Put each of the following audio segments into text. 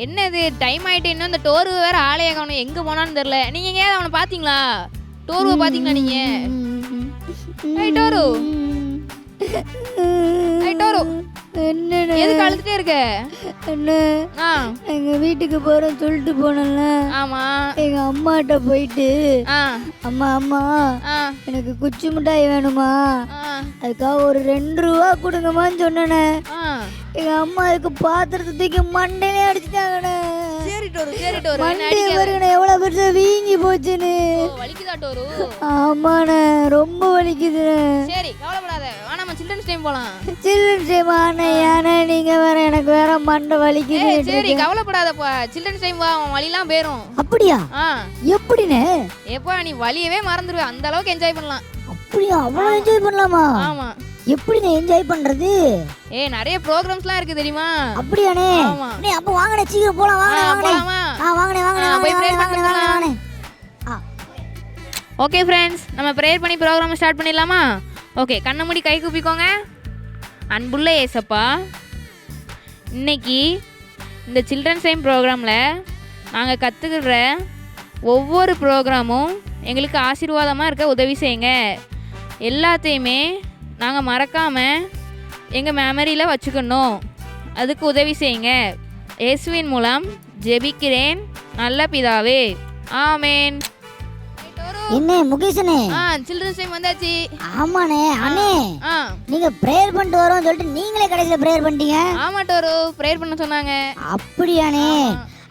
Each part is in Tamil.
என்னது டைம் ஆயிட்டு இன்னும் இந்த டோரு வேற ஆளைய காணும் எங்க போனான்னு தெரியல. நீங்க எங்கேயாவது அவனை பாத்தீங்களா? டோருவை பாத்தீங்களா நீங்க? ஏய் டோரு, ஏய் டோரு, என்னடா எதுக்கு அழுதுட்டே இருக்க? என்ன ஆ எங்க வீட்டுக்கு போறேன்னு சொல்லிட்டு போனல. ஆமா. எங்க அம்மாட்ட போயிட்டு ஆ அம்மா அம்மா ஆ எனக்கு குச்சி மிட்டாய் வேணுமா, ஆ அதுக்காக ஒரு 2 ரூபா கொடுங்கம்மான்னு சொன்னேனே. ஆ எங்க அம்மா அதுக்கு பாத்திரத்தை தூக்கி மண்டையிலே அடிச்சுட்டாங்கண்ணே. சரி டோரு, சரி டோரு, என்ன மண்டை அடிக்காத. பாருங்கண்ணே எவ்வளவு பெருசா வீங்கி போச்சுன்னு. ஓ, வலிக்குதா டோரு? ஆமாண்ணே ரொம்ப வலிக்குது. சரி கவலைப்படாத, வேணாமா சில்ட்ரன்ஸ் டைம் போலாம். சில்ட்ரன்ஸ் டே அண்ணே, ஏன்னா நீங்க வேற எனக்கு வேற மண்டை வலிக்குது. ஏய் சரி கவலைப்படாதப்பா, சில்ட்ரன்ஸ் டைம் வா, உன் வலிலாம் போயிரும். அப்படியா? ஆ எப்படிண்ணே? எப்பா நீ வலியவே மறந்துடுவ, அந்த அளவுக்கு என்ஜாய் பண்ணலாம். அப்படியா? அவ்வளவு என்ஜாய் பண்ணலாமா? ஆமா. எப்படிண்ணே என்ஜாய் பண்றது? ஏய் நிறைய ப்ரோகிராம்ஸ்லாம் இருக்கு தெரியுமா? அப்படியாண்ணே? ஆமா. அண்ணே அப்ப வாங்கண்ணே, சீக்கிரம் போலாம். வாங்கண்ணே வாங்கண்ணே. போலாமா? வாங்கண்ணே வாங்கண்ணே போய் வாங்கண்ணே pray வாங்கண்ணே பண்ணிட்டு வாங்கண்ணே. ஓகே ஃப்ரெண்ட்ஸ், நம்ம ப்ரேயர் பண்ணி ப்ரோக்ராமை ஸ்டார்ட் பண்ணிடலாமா? ஓகே, கண்ணை மூடி கை கூப்பிக்கோங்க. அன்புள்ள ஏசப்பா, இன்னைக்கு இந்த சில்ட்ரன்ஸ் டைம் ப்ரோக்ராமில் நாங்கள் கற்றுக்கிற ஒவ்வொரு ப்ரோக்ராமும் எங்களுக்கு ஆசீர்வாதமாக இருக்க உதவி செய்யுங்க. எல்லாத்தையுமே நாங்கள் மறக்காமல் எங்கள் மெமரியில் வச்சுக்கணும், அதுக்கு உதவி செய்யுங்க. இயேசுவின் மூலம் ஜெபிக்கிறேன் நல்ல பிதாவே, ஆமேன். என்ன முகேஷனே? சில்ட்ரன்ஸ் டைம் வந்தாச்சு. ஆமாண்ணே. அண்ணே நீங்க பிரேயர் பண்ணிட்டு வரோம்னு சொல்லிட்டு நீங்களே கடைசியில் பிரேயர் பண்ணிட்டீங்க. ஆமா டோரு, ப்ரேயர் பண்ண சொன்னாங்க. அப்படியாண்ணே?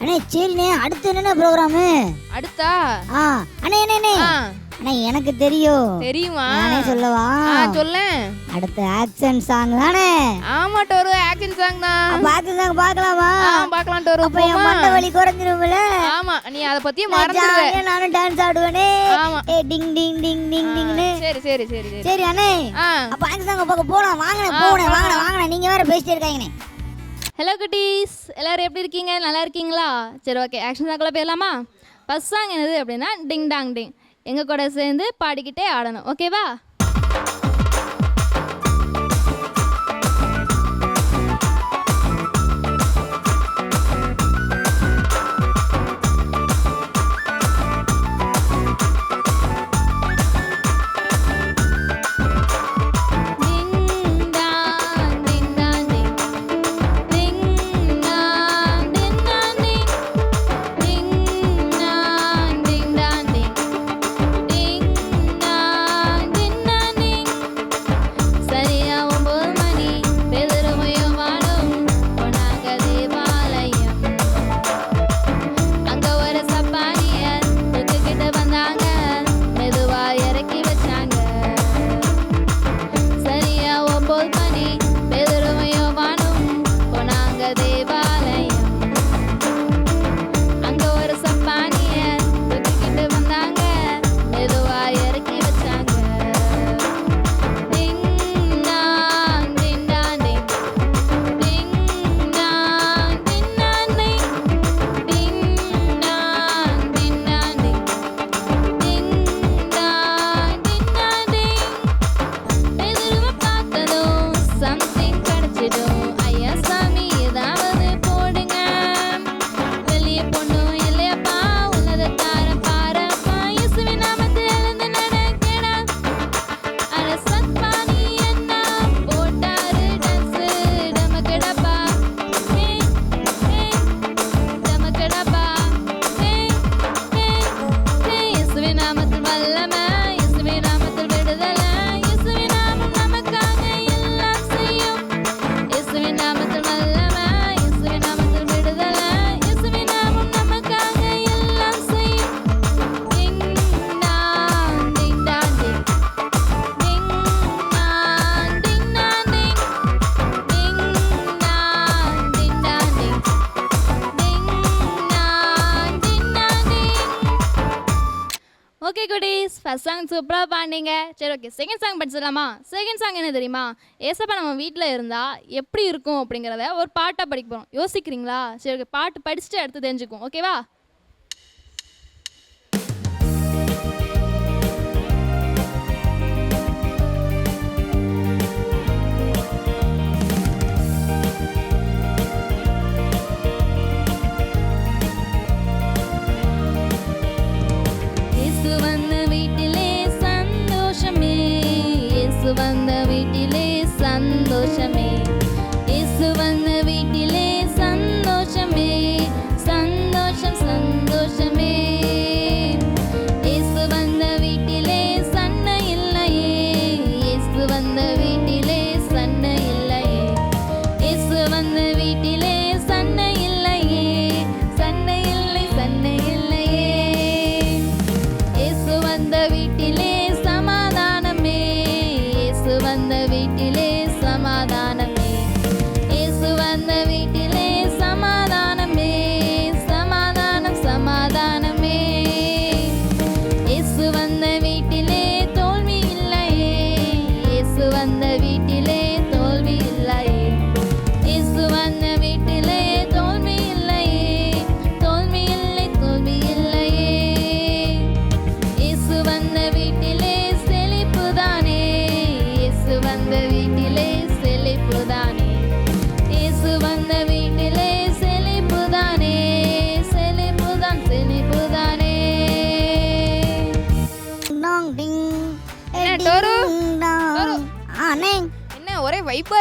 அண்ணே சரிண்ணே, அடுத்து என்னென்ன ப்ரோக்ராமு? அடுத்தா அண்ணே அண்ணே அண்ணே எனக்கு தெரியும். தெரியுமா? நானே சொல்லவா? சொல்லேன். அடுத்து ஆக்ஷன் சாங் தானே? ஆமா டோரு, ஆக்ஷன் சாங் தான். அப்ப ஆக்ஷன் சாங் பார்க்கலாமா? பார்க்கலாம் டோரு. அப்ப என் மண்டை வலி குறைஞ்சிரும்ல? ஆமா, நீ அத பத்தியே மறந்துடுவே. நானும் டான்ஸ் ஆடுவேனே. ஆமா. ஏ டிங் டிங் டிங் டிங் டிங்னு. சரி சரி சரி சரி. சரி அண்ணே, அப்ப ஆக்ஷன் சாங் பார்க்க போலாம். வாங்கண்ணே போறேன். வாங்கண்ணே நீங்க வேற பேசிட்டே இருக்காங்கண்ணே. ஹலோ குட்டீஸ், எல்லோரும் எப்படி இருக்கீங்க? நல்லா இருக்கீங்களா? சரி ஓகே, ஆக்ஷன் சாங்கில் போயிடலாமா? ஃபஸ்ட் சாங் என்னது அப்படின்னா டிங் டாங் டிங். எங்கள் கூட சேர்ந்து பாடிக்கிட்டே ஆடணும், ஓகேவா? ஓகே குட்டீஸ், ஃபர்ஸ்ட் சாங் சூப்பராக பாடினீங்க. சரி ஓகே, செகண்ட் சாங் படிச்சிடலாமா? செகண்ட் சாங் என்ன தெரியுமா? ஏசப்பா நம்ம வீட்டில் இருந்தால் எப்படி இருக்கும் அப்படிங்கிறத ஒரு பாட்டாக படிக்க போகிறோம். யோசிக்கிறீங்களா? சரி ஓகே, பாட்டு படிச்சுட்டு அடுத்து தெரிஞ்சுக்கும், ஓகேவா?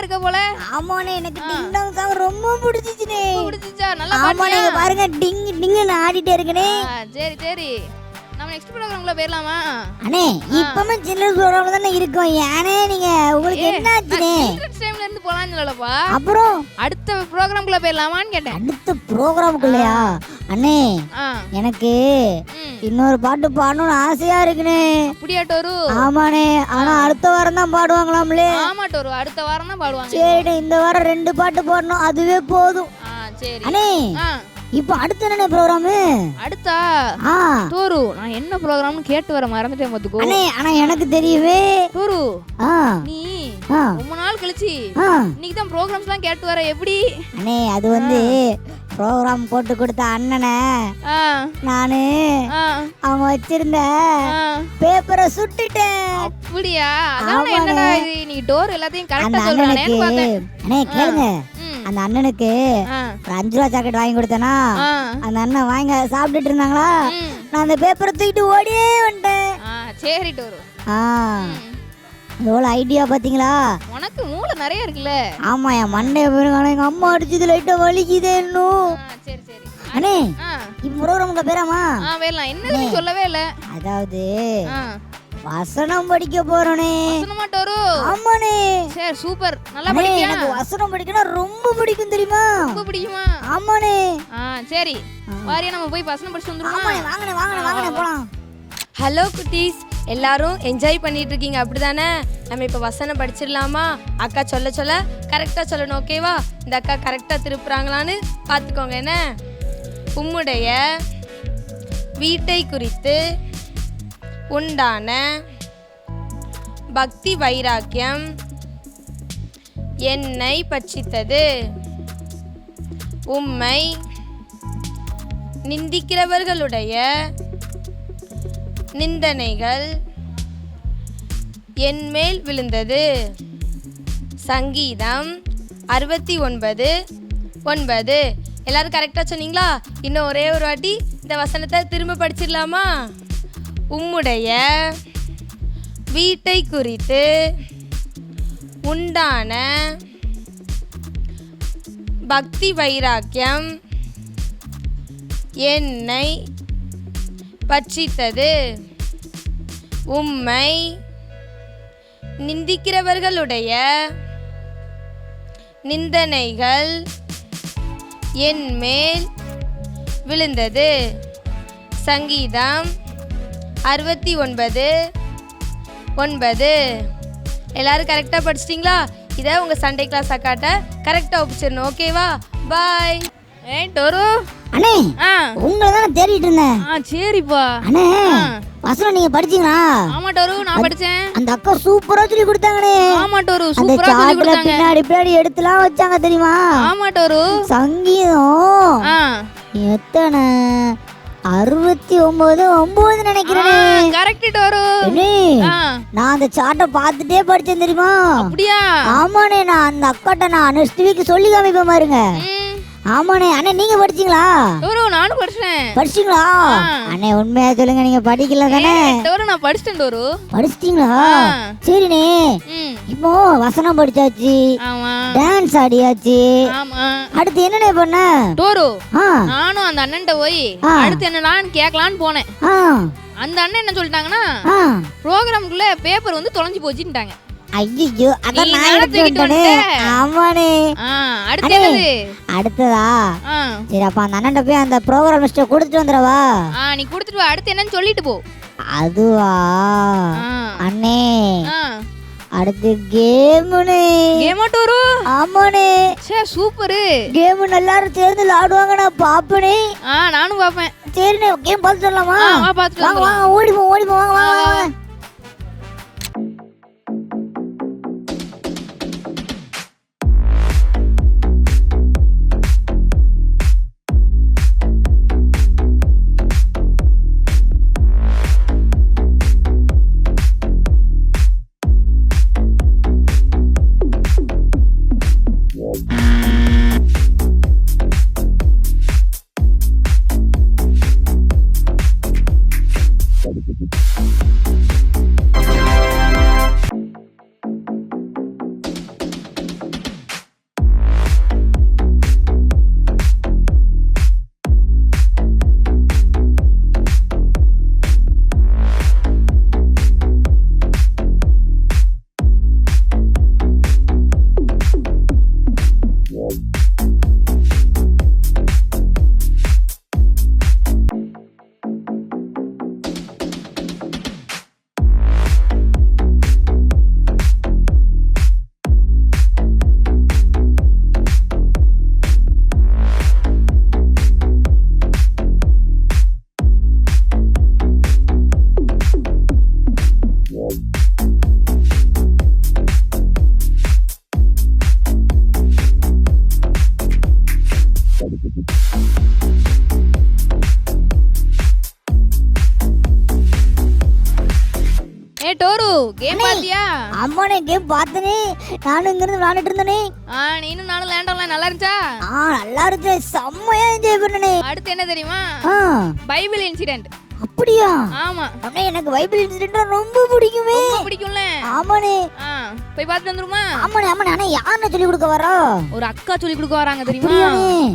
இருக்க போல. ஆமாண்ணே எனக்கு டிங் டாங் சாங் ரொம்ப பிடிச்சிச்சுனே. பிடிச்சிச்சா? நல்லா ஆமாண்ணே பாடுறியா? பாருங்க டிங் டிங்னு ஆடிட்டே இருக்கனே. சரி சரி, நம்ம நெக்ஸ்ட் ப்ரோகிராம்ல போயிடலாமா? அண்ணே இப்பமே சில்ட்ரன்ஸ் ப்ரோகிராம்ல தானே இருக்கோம். ஏனே நீங்க உங்களுக்கு என்ன ஆச்சுனே? சில்ட்ரன்ஸ் டைம்ல இருந்து போலாம்னு சொல்லலப்பா. அப்புறம் அடுத்த ப்ரோகிராம்க்குள்ள போயிடலாமான்னு கேட்டேன். அடுத்த ப்ரோகிராமுக்குள்ளயா? அண்ணே எனக்கு இன்னொரு பாட்டு பாடணும்னு ஆசையா இருக்குனே. அப்படியா டோரு? ஆமாண்ணே, ஆனா அடுத்த வாரம் தான் பாடுவாங்களாம்லே. ஆமா டோரு, அடுத்த வாரம் தான் பாடுவாங்க. சரிண்ணே, இந்த வாரம் 2 பாட்டு பாடணும், அதுவே போதும். சரி அண்ணே இப்போ அடுத்து என்ன ப்ரோகிராம்? அடுத்தா டோரு, நான் என்ன ப்ரோகிராம்னு கேட்டு வர மறந்துட்டேன் பாத்துக்கோ. அண்ணே ஆனா எனக்கு தெரியுமே டோரு. நீ ரொம்ப நாள் கழிச்சு இன்னைக்கு தான் ப்ரோகிராம்ஸ்லாம் கேட்டு வர, எப்படி? அண்ணே அது வந்து ப்ரோகிராம் போட்டு கொடுத்த அண்ணனை நானு அவங்க வச்சிருந்த பேப்பரை சுட்டுட்டேன். அப்படியா? அதான் என்னடா இது, நீ டோர் எல்லாத்தையும் கரெக்ட்டா சொல்றானேன்னு பார்த்தேன். அண்ணே கேளுங்க, அந்த அண்ணனுக்கு ஒரு 5 ரூபா சாக்லேட் வாங்கி கொடுத்தேனா, அந்த அண்ணன் வாங்கி சாப்பிட்டுட்டு இருந்தாங்களா, நான் அந்த பேப்பரை தூக்கிட்டு ஓடியே வந்துட்டேன். சரி டோரு. எவ்வளோ ஐடியா பாத்தீங்களா? உனக்கு மூளை நிறைய இருக்குல்ல. ஆமா, என் மண்டைய பாருங்க, எங்க அம்மா அடிச்சது லைட்டா வலிக்குதே இன்னும். சரி சரி அண்ணே இப்போ ப்ரோகிராமுக்கு பேராமா? வேறலாம் என்ன சொல்லவே இல்ல. அதாவது வசனம் படிக்க போறனே. வசனமா டோரு? ஆமாண்ணே. சரி சூப்பர், நல்லா படிக்கியா? எனக்கு வசனம் படிக்கணும் ரொம்ப பிடிக்கும் தெரியுமா? ரொம்ப பிடிக்குமா? ஆமாண்ணே. சரி வாரியா, நம்ம போய் வசனம் படிச்சு வந்துருவோம். ஆமாண்ணே, வாங்கண்ணே வாங்கண்ணே வாங்கண்ணே போலாம். ஹலோ குட்டீஸ், எல்லாரும் என்ஜாய் பண்ணிட்டு இருக்கீங்க அப்படிதானே? நம்ம இப்போ வசனம் படிச்சிடலாமா? அக்கா சொல்ல சொல்ல கரெக்டாக சொல்லணும், ஓகேவா? இந்த அக்கா கரெக்டாக திருப்புறாங்களான்னு பார்த்துக்கோங்க. என்ன? உம்முடைய வீட்டை குறித்து உண்டான பக்தி வைராக்கியம் என்னை பட்சித்தது. உம்மை நிந்திக்கிறவர்களுடைய நிந்தனைகள் என் மேல் விழுந்தது. சங்கீதம் 69:9. எல்லாரும் கரெக்டாக சொன்னீங்களா? இன்னும் ஒரே ஒரு வாட்டி இந்த வசனத்தை திரும்ப படிச்சிடலாமா? உம்முடைய வீட்டை குறித்து உண்டான பக்தி வைராக்கியம் என்னை பட்சித்தது. உம்மை நிந்திக்கிறவர்களுடைய நிந்தனைகள் என் மேல் விழுந்தது. சங்கீதம் 69:9. எல்லாரும் கரெக்டாக படிச்சிட்டிங்களா? இதை உங்கள் சண்டே கிளாஸ் அக்காட்ட கரெக்டாக ஒப்பிச்சிடணும், ஓகேவா? பாய். டோரு. அண்ணே உங்களை தான் தேடிட்டு இருந்தேன். சரிப்பா. அண்ணே வசனம் நீங்க படிச்சீங்களா? ஆமா டோரு, நான் படிச்சேன். அந்த அக்கா சூப்பரா சொல்லி கொடுத்தாங்கனே. ஆமா டோரு, சூப்பரா சொல்லி கொடுத்தாங்க. பின்னாடி பின்னாடி எடுத்துலாம் வச்சாங்க தெரியுமா? ஆமா டோரு. சங்கீதம் எத்தனை 69:9 நினைக்கிறேன். Correct door. நான் அந்த சார்ட்டை பார்த்துட்டே படிச்சேன் தெரியுமா? அப்படியா? ஆமாண்ணே, நான் அந்த அக்காட்ட நான் நெக்ஸ்ட் வீக் சொல்லி காமிப்பேன் பாருங்க. ஆமாண்ணே. அண்ணே நீங்க படிச்சீங்களா? டோரு நானும் படிச்சேன். படிச்சீங்களா? அண்ணே உண்மையா சொல்லுங்க, நீங்க படிக்கல தானே? டோரு நான் படிச்சிட்டேன் டோரு. படிச்சிட்டீங்களா? சரிண்ணே. இப்போ வசனம் படிச்சாச்சு, டான்ஸ் ஆடியாச்சு, அடுத்து என்னண்ணே பண்ண? டோரு நானும் அந்த அண்ணன்ட்ட போய் அடுத்து என்னடான்னு கேட்கலான்னு போனேன். அந்த அண்ணன் என்ன சொல்லிட்டாங்கன்னா, ப்ரோகிராமுக்குள்ள பேப்பர் வந்து தொலைஞ்சு போச்சுட்டாங்க. ஐயோ, அதான் நான் எடுத்துட்டு வந்தேன். ஆமாண்ணே. அடுத்ததா? சரி, அப்ப அந்த அண்ணன்ட்ட போய் அந்த ப்ரோகிராம் லிஸ்ட் கொடுத்துட்டு வந்துடவா? நீ கொடுத்துட்டு வா, அடுத்து என்னன்னு சொல்லிட்டு போ. அதுவா அண்ணே? அடுத்து கேமுனே. கேமா டோரு? ஆமாண்ணே. சூப்பர். கேம் எல்லாரும் சேர்ந்து விளையாடுவாங்க, நான் பாப்பனே. நானும் பாப்பேன். சரிண்ணே, கேம் பார்த்து சொல்லலாமா? வாங்க ஓடிப்போம் ஓடிப்போம், வாங்க வாங்க வாங்க. ஏ டோரு கேம் பாத்தியா? அம்மானே கேம் பார்த்தனே, நானும் இங்கிருந்து விளையாண்டுட்டு இருந்தனே. நீனும் நானும் லேண்டர்லாம் நல்லா இருந்துச்சா? நல்லா இருக்கு, செம்மையா என்ஜாய் பண்ணனே. அடுத்து என்ன தெரியுமா? Bible incident. அப்படியா? ஆமா. அண்ணே எனக்கு பைபிள் இன்சிடென்ட் ரொம்ப பிடிக்குமே. ரொம்ப பிடிக்கும்ல? ஆமானே. போய் பார்த்து வந்துருமா? ஆமானே ஆமானே. அண்ணே யாரே சொல்லி கொடுக்க வரா? ஒரு அக்கா சொல்லி கொடுக்க வராங்க தெரியுமா?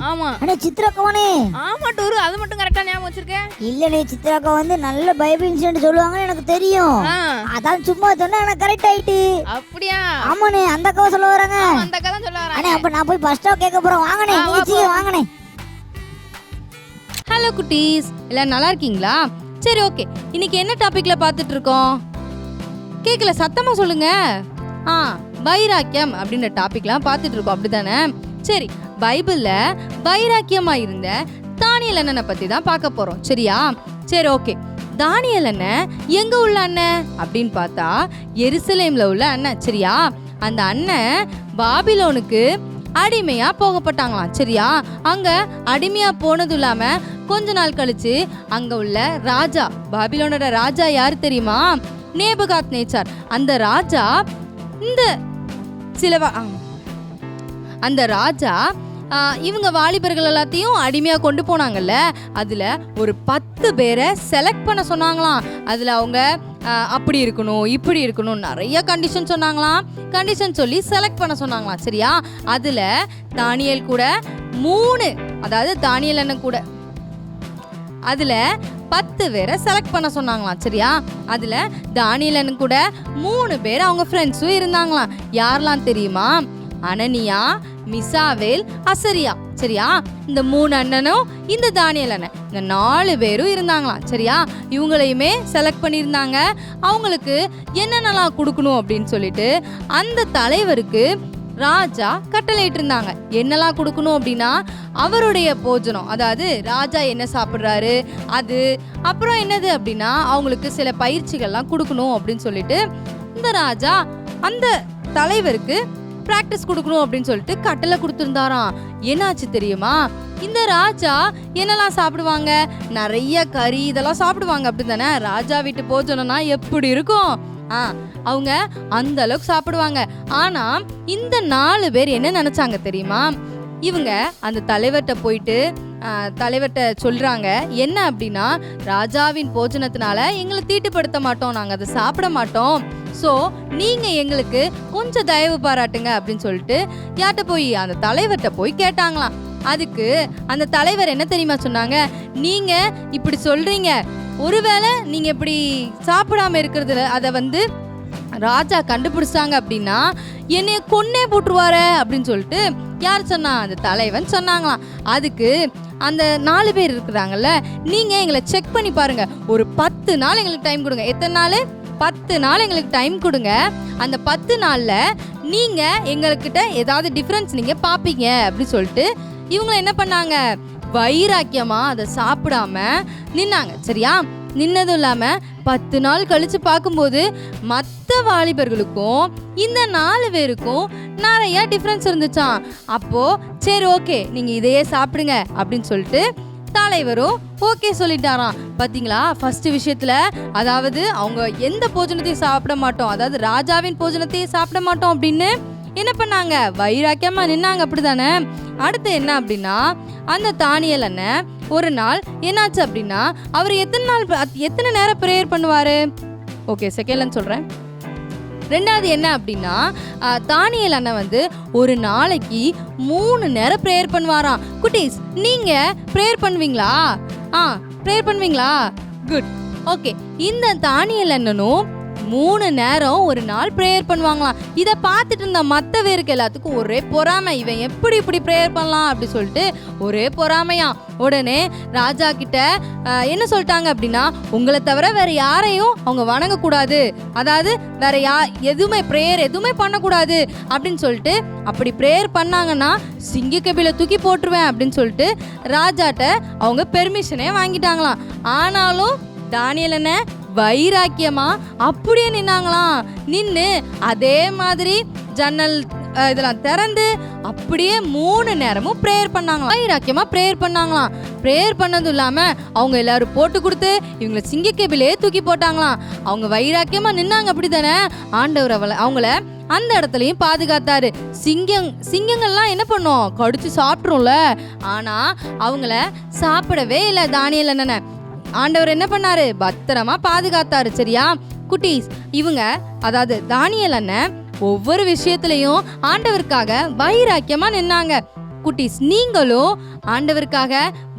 ஆமா. அண்ணே சித்ராக்கானே? ஆமா டோரு, அது மட்டும் கரெக்ட்டா ஞாபகம் வச்சிருக்க? இல்லனே, சித்ராக்கா வந்து நல்ல பைபிள் இன்சிடென்ட் சொல்லுவாங்கன்னு எனக்கு தெரியும். அதான் சும்மா சொன்னா எனக்கு கரெக்ட் ஆயிட்டு. அப்படியா? ஆமானே, அந்த அக்காவை சொல்ல வராங்க. அந்த அக்கா தான் சொல்ல வராங்க. அண்ணே அப்ப நான் போய் ஃபர்ஸ்டா கேட்க போறேன். வாங்கனே, நீங்க சீக்கிரம் வாங்கனே. ஹலோ குட்டீஸ், எல்லாம் நல்லா இருக்கீங்களா? சரி, ஓகே. இன்னைக்கு என்ன டாபிக்ல பார்த்துட்டு இருக்கோம்? கேட்கல, சத்தமா சொல்லுங்க. வைராக்கியம் அப்படின்ற டாபிக்லாம் பார்த்துட்டு இருக்கோம், அப்படிதானே? சரி, பைபிள்ல வைராக்கியமா இருந்த தானியேல் அண்ணனை பத்தி தான் பார்க்க போறோம், சரியா? சரி, ஓகே. தானியேல் அண்ணன் எங்க உள்ள அண்ணன் அப்படின்னு பார்த்தா எருசலேம்ல உள்ள அண்ணன், சரியா? அந்த அண்ணன் பாபிலோனுக்கு அடிமையா போகப்பட்டாங்களாம், சரியா? அங்க அடிமையா போனதும் இல்லாம கொஞ்ச நாள் கழிச்சு அங்க உள்ள ராஜா, பாபிலோனோட ராஜா யாரு தெரியுமா? நேபுகாத்நேச்சார். அந்த ராஜா அந்த ராஜா இவங்க வாலிபர்கள் எல்லாத்தையும் அடிமையா கொண்டு போனாங்கல்ல, அதுல ஒரு 10 பேரை செலக்ட் பண்ண சொன்னாங்களாம். அதுல அவங்க அப்படி இருக்கணும், இப்படி இருக்கணும், நிறைய கண்டிஷன் சொன்னாங்களாம். கண்டிஷன் சொல்லி செலக்ட் பண்ண சொன்னாங்களாம், சரியா? அதுல தானியேல் கூட 3, அதாவது தானியேல் அண்ணன் கூட அதுல 10 பேரை செலக்ட் பண்ண சொன்னாங்களாம், சரியா? அதுல தானியேல் அண்ணன் கூட 3 பேர் அவங்க ஃப்ரெண்ட்ஸும் இருந்தாங்களாம். யாரெல்லாம் தெரியுமா? அனனியா, மிசாவேல், அசரியா, சரியா? இந்த 3 அண்ணனும் இந்த தானியேல் அண்ணன், இந்த 4 பேரும் இருந்தாங்களாம், சரியா? இவங்களையுமே செலக்ட் பண்ணியிருந்தாங்க. அவங்களுக்கு என்னென்னலாம் கொடுக்கணும் அப்படின்னு சொல்லிட்டு அந்த தலைவருக்கு ராஜா கட்டளையிட்டு இருந்தாங்க. என்னெல்லாம் கொடுக்கணும் அப்படின்னா அவருடைய போஜனம், அதாவது ராஜா என்ன சாப்பிட்றாரு அது, அப்புறம் என்னது அப்படின்னா அவங்களுக்கு சில பயிற்சிகள்லாம் கொடுக்கணும் அப்படின்னு சொல்லிட்டு இந்த ராஜா அந்த தலைவருக்கு பிராக்டிஸ் கொடுக்கணும் அப்படின்னு சொல்லிட்டு கட்டளை கொடுத்துருந்தாராம். என்னாச்சு தெரியுமா? இந்த ராஜா என்னெல்லாம் சாப்பிடுவாங்க? நிறைய கறி இதெல்லாம் சாப்பிடுவாங்க, அப்படி தானே? ராஜா வீட்டு போஜனம்னா எப்படி இருக்கும்? அவங்க அந்த அளவுக்கு சாப்பிடுவாங்க. ஆனா இந்த 4 பேர் என்ன நினைச்சாங்க தெரியுமா? இவங்க அந்த தலைவர்கிட்ட போயிட்டு தலைவர்கிட்ட சொல்றாங்க, என்ன அப்படின்னா ராஜாவின் போஜனத்தினால எங்களை தீட்டுப்படுத்த மாட்டோம், நாங்க அதை சாப்பிட மாட்டோம், ஸோ நீங்க எங்களுக்கு கொஞ்சம் தயவு பாராட்டுங்க அப்படின்னு சொல்லிட்டு யார்கிட்ட போய் அந்த தலைவர்கிட்ட போய் கேட்டாங்களாம். அதுக்கு அந்த தலைவர் என்ன தெரியுமா சொன்னாங்க? நீங்க இப்படி சொல்றீங்க, ஒருவேளை நீங்க இப்படி சாப்பிடாம இருக்கிறதுல அதை வந்து ராஜா கண்டுபிடிச்சாங்க அப்படின்னா என்னைய கொன்னே போட்டுருவாரு அப்படின்னு சொல்லிட்டு யார் சொன்னா? அந்த தலைவன் சொன்னாங்களாம். அதுக்கு அந்த 4 பேர் இருக்கிறாங்கல்ல, நீங்க எங்களை செக் பண்ணி பாருங்க, ஒரு 10 நாள் எங்களுக்கு டைம் கொடுங்க. எத்தனை நாள்? 10 நாள் எங்களுக்கு டைம் கொடுங்க. அந்த 10 நாள்ல நீங்க எங்ககிட்ட ஏதாவது டிஃபரன்ஸ் நீங்க பாப்பீங்க அப்படின்னு சொல்லிட்டு இவங்க என்ன பண்ணாங்க? வைராக்கியமா அதை சாப்பிடாம நின்னாங்க, சரியா? நின்னதும் இல்லாம 10 நாள் கழிச்சு பார்க்கும்போது மற்ற வாலிபர்களுக்கும் இந்த 4 பேருக்கும் நிறைய டிஃப்ரென்ஸ் இருந்துச்சான். அப்போ சரி, ஓகே, நீங்க இதையே சாப்பிடுங்க அப்படின்னு சொல்லிட்டு தலைவரும் ஓகே சொல்லிட்டாராம். பாத்தீங்களா, ஃபர்ஸ்ட் விஷயத்துல அதாவது அவங்க எந்த போஜனத்தையும் சாப்பிட மாட்டோம், அதாவது ராஜாவின் போஜனத்தையும் சாப்பிட மாட்டோம் அப்படின்னு என்ன பண்ணாங்க? வைராக்கியமா நின்னாங்க, அப்படிதானே? அடுத்து என்ன அப்படின்னா அந்த தானியேல் அண்ணன் ஒரு நாள் என்னாச்சு அப்படின்னா அவர் எத்தனை நேரம் ப்ரேயர் பண்ணுவாரு? ஓகே, செகண்ட்ல சொல்றேன். ரெண்டாவது என்ன அப்படின்னா தானியேல் அண்ணன் வந்து ஒரு நாளைக்கு 3 நேரம் ப்ரேயர் பண்ணுவாராம். குட்டீஸ், நீங்க ப்ரேயர் பண்ணுவீங்களா? ப்ரேயர் பண்ணுவீங்களா? Good, okay. இந்த தானியேல் அண்ணனும் 3 நேரம் ஒரு நாள் ப்ரேயர் பண்ணுவாங்களாம். இதை பார்த்துட்டு இருந்த மற்ற பேருக்கு எல்லாத்துக்கும் ஒரே பொறாமை, இவன் எப்படி இப்படி ப்ரேயர் பண்ணலாம் அப்படி சொல்லிட்டு ஒரே பொறாமையா. உடனே ராஜா கிட்ட என்ன சொல்லிட்டாங்க அப்படின்னா, உங்களை தவிர வேற யாரையும் அவங்க வணங்கக்கூடாது, அதாவது வேற எதுவுமே ப்ரேயர் எதுவுமே பண்ணக்கூடாது அப்படின்னு சொல்லிட்டு, அப்படி ப்ரேயர் பண்ணாங்கன்னா சிங்கக்கபில தூக்கி போட்டுருவேன் அப்படின்னு சொல்லிட்டு ராஜாட்ட அவங்க பெர்மிஷனே வாங்கிட்டாங்களாம். ஆனாலும் தானியேல் அண்ணன் வைராக்கியமா அப்படியே நின்னாங்களாம். நின்று அதே மாதிரி ஜன்னல் இதெல்லாம் திறந்து அப்படியே 3 நேரமும் ப்ரேயர் பண்ணாங்களாம். வைராக்கியமா ப்ரேயர் பண்ணாங்களாம். ப்ரேயர் பண்ணதும் இல்லாம அவங்க எல்லாரும் போட்டு கொடுத்து இவங்களை சிங்கக்கேபிலே தூக்கி போட்டாங்களாம். அவங்க வைராக்கியமா நின்னாங்க, அப்படித்தானே? ஆண்டவர் அவங்கள அந்த இடத்துலயும் பாதுகாத்தாரு. சிங்கங்கள்லாம் என்ன பண்ணும், கடிச்சு சாப்பிட்ரும்ல. ஆனா அவங்கள சாப்பிடவே இல்லை தானியேல் அண்ணனை. ஆண்டவர் என்ன பண்ணாரு, பத்திரமா பாதுகாத்தாரு. சரியா குட்டீஸ்? இவங்க அதாவது தானியேல் அண்ணன் ஒவ்வொரு விஷயத்திலையும் ஆண்டவருக்காக வைராக்கியமா நின்னாங்க. குட்டீஸ், நீங்களும் ஆண்டவருக்காக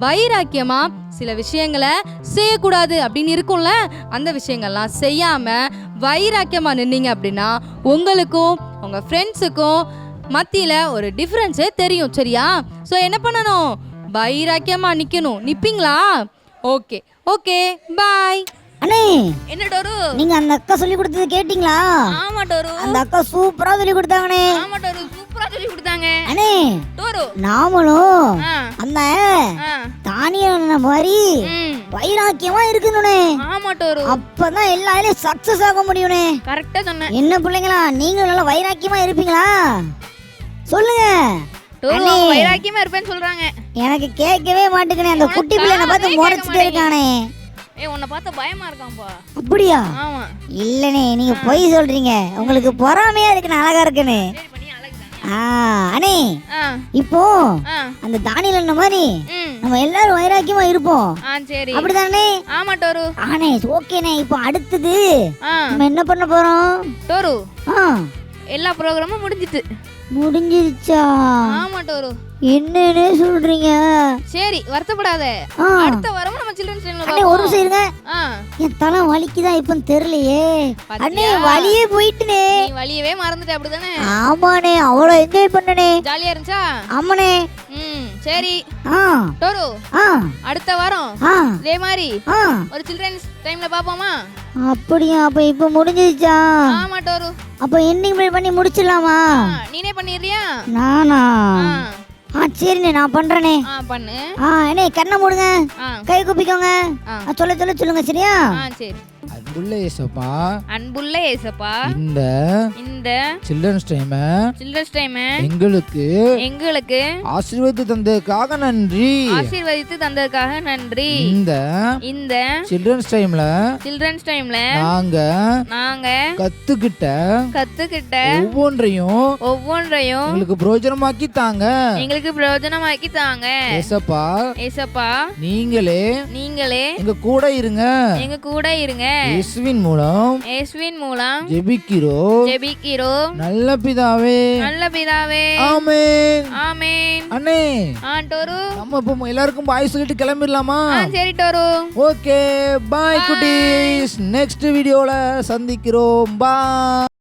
வைராக்கியமா சில விஷயங்களை செய்யக்கூடாது அப்படின்னு இருக்கும்ல, அந்த விஷயங்கள்லாம் செய்யாம வைராக்கியமா நின்னீங்க அப்படின்னா உங்களுக்கும் உங்க ஃப்ரெண்ட்ஸுக்கும் மத்தியில ஒரு டிஃபரன்ஸே தெரியும். சரியா? ஸோ என்ன பண்ணணும், வைராக்கியமா நிக்கணும். நிப்பீங்களா? ஓகே ஓகே, பாய். அண்ணே, என்ன டோரு? நீங்க அந்த அக்கா சொல்லி கொடுத்தது கேட்டீங்களா? ஆமா டோரு. அந்த அக்கா சூப்பரா சொல்லி கொடுத்தாங்கண்ணே. ஆமா டோரு, சூப்பரா சொல்லி கொடுத்தாங்க. அண்ணே, டோரு நாமளும் ஆ அந்த ஆ தானியல் மாதிரி ம் வைராக்கியமா இருக்கணும்னே. ஆமா டோரு, அப்பதான் எல்லாரையும் சக்சஸ் ஆக முடியும்னே. கரெக்டா சொன்னேன். என்ன பிள்ளைங்களா, நீங்களும் நல்லா வைராக்கியமா இருப்பீங்களா? சொல்லுங்க. டோரு அண்ணே, அவங்க வைராக்கியமா இருப்பேன்னு சொல்றாங்க. எனக்கு கேட்கவே மாட்டேங்குனே. அந்த குட்டி பிள்ளைனை பார்த்து முறைச்சிட்டே இருக்கானே. உன்னை பார்த்தா பயமா இருக்காம்பா. அப்படியா? ஆமா. இல்லனே, நீங்க பொய் சொல்றீங்க. உங்களுக்கு பொறாமையா இருக்குன்னு, அழகா இருக்குன்னு. சரி பண்ணி அழகுதானே. அண்ணே, ஆ இப்போ ஆ அந்த தானியல் அண்ணன் மாதிரி ம் நம்ம எல்லாரும் வைராக்கியமா இருப்போம். சரி. அப்படிதானே? ஆமா டோரு. ஆனே, ஓகேண்ணே. இப்போ அடுத்தது ஆ நம்ம என்ன பண்ண போறோம்? டோரு, ஆ, எல்லா ப்ரோக்ராமும் முடிஞ்சிட்டு. முடிஞ்சிருச்சா? ஆமா டோரு. என்னன்னு சொல்றீங்க? சரி, வருத்தப்படாத. ஆ, அடுத்த வாரம் நம்ம சில்ட்ரன்ஸ் டைம்ல அண்ணே ஒரு நிமிஷம் இருங்க. ஆ என் தலை வலிக்குதா இப்பன்னு தெரியலையே. பாத்தியா? அண்ணே, வலியே போயிட்டுனே. நீ வலியவே மறந்துட்ட அப்படிதானே? ஆமாண்ணே, அவ்வளோ என்ஜாய் பண்ணனே. ஜாலியா இருந்துச்சா? ஆமாண்ணே. சரி ஆ டோரு, ஆ அடுத்த வாரம் ஆ இதே மாதிரி ஆ, ஒரு சில்ட்ரன்ஸ் டைம்ல பாப்போமா? அப்படியா? அப்ப இப்ப முடிஞ்சிருச்சா? ஆமா டோரு. அப்ப எண்டிங் பண்ணி முடிச்சிடலாமா? நீனே பண்ணிடுறியா? நானா? ஆ சரிண்ணே, நான் பண்றேனே. பண்ணு. அண்ணே, கண்ணை மூடுங்க, ஆ கை குப்பிக்கோங்க. ஆ. சொல்லுங்க சரியா? சரி. அன்புள்ள இயேசப்பா, அன்புள்ள இயேசப்பா, இந்த இந்த சில்ட்ரன்ஸ் டைம் சில்ட்ரன்ஸ் டைம் எங்களுக்கு ஆசீர்வதித்து தந்ததுக்காக நன்றி. இந்த சில்ட்ரன்ஸ் டைம்ல நாங்க கத்துக்கிட்ட ஒவ்வொன்றையும் ஒவ்வொன்றையும் பிரயோஜனமாக்கி தாங்க. ஏசப்பா, நீங்களே எங்க கூட இருங்க. இயேசுவின் மூலம் ஜெபிக்கிறோம் நல்ல பிதாவே. ஆமென். அண்ணே, டோரு. நம்ம இப்போ எல்லாருக்கும் பாய் சொல்லிட்டு கிளம்பிடலாமா? சரி டோரு. ஓகே, பாய் குட்டீஸ். நெக்ஸ்ட் வீடியோல சந்திக்கிறோம். பாய்.